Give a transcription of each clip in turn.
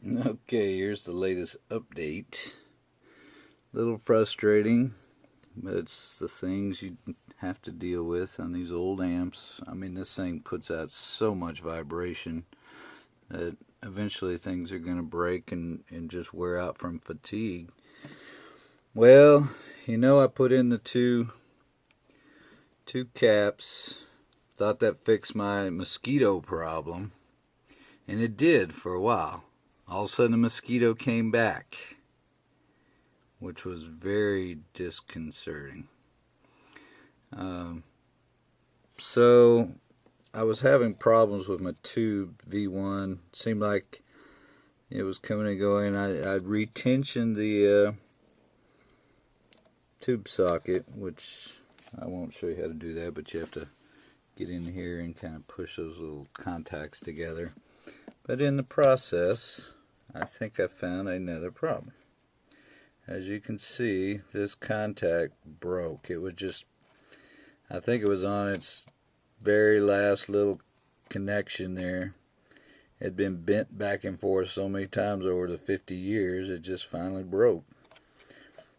Okay, here's the latest update. A little frustrating, but it's the things you have to deal with on these old amps. I mean, this thing puts out so much vibration that eventually things are going to break and just wear out from fatigue. Well, I put in the two caps. Thought that fixed my mosquito problem, and it did for a while. All of a sudden, the mosquito came back, which was very disconcerting. So I was having problems with my tube V1. Seemed like it was coming and going. I'd retensioned the tube socket, which I won't show you how to do that, but you have to get in here and kind of push those little contacts together. But in the process, I think I found another problem. As you can see, this contact broke. It was just, I think it was on its very last little connection there. It had been bent back and forth so many times over the 50 years, it just finally broke.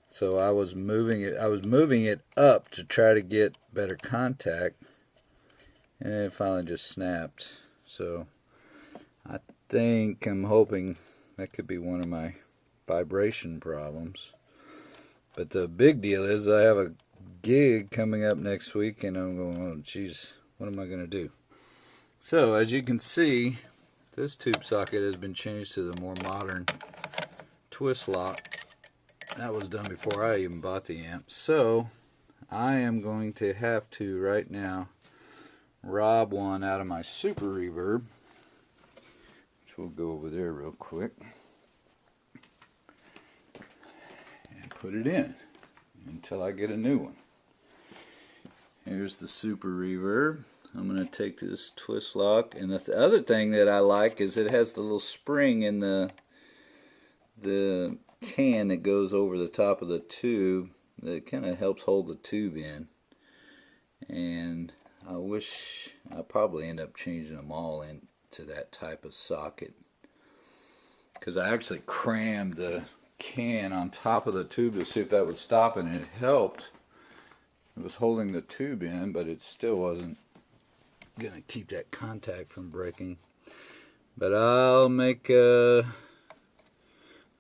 So I was moving it up to try to get better contact, and it finally just snapped. So I'm hoping that could be one of my vibration problems. But the big deal is I have a gig coming up next week, and I'm going, oh geez, what am I going to do? So as you can see, this tube socket has been changed to the more modern twist lock. That was done before I even bought the amp. So I am going to have to right now rob one out of my Super Reverb, which we'll go over there real quick and put it in until I get a new one. Here's the Super Reverb. I'm going to take this twist lock, and the other thing that I like is it has the little spring in the can that goes over the top of the tube that kind of helps hold the tube in. And I wish I'll probably end up changing them all into that type of socket, because I actually crammed the can on top of the tube to see if that would stop it, and it helped. It was holding the tube in, but it still wasn't going to keep that contact from breaking. But I'll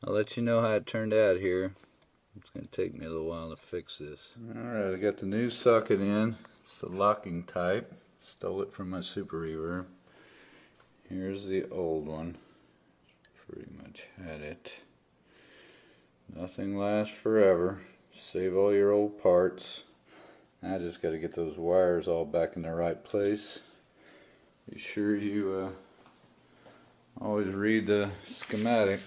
let you know how it turned out here. It's going to take me a little while to fix this. Alright, I got the new socket in. It's the locking type. Stole it from my Super Reverb. Here's the old one. Pretty much had it. Nothing lasts forever. Save all your old parts. I just got to get those wires all back in the right place. Be sure you always read the schematic.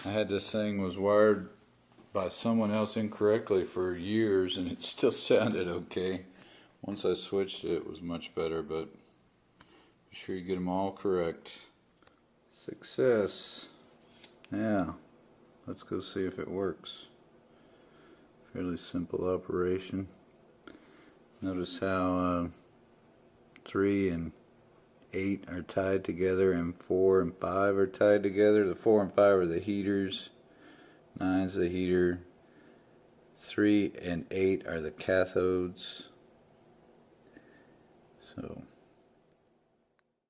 I had this thing was wired by someone else incorrectly for years, and it still sounded okay. Once I switched it, it was much better, but be sure you get them all correct. Success. Yeah, let's go see if it works. Fairly simple operation. Notice how 3 and 8 are tied together, and 4 and 5 are tied together. The 4 and 5 are the heaters. 9 is the heater. 3 and 8 are the cathodes. So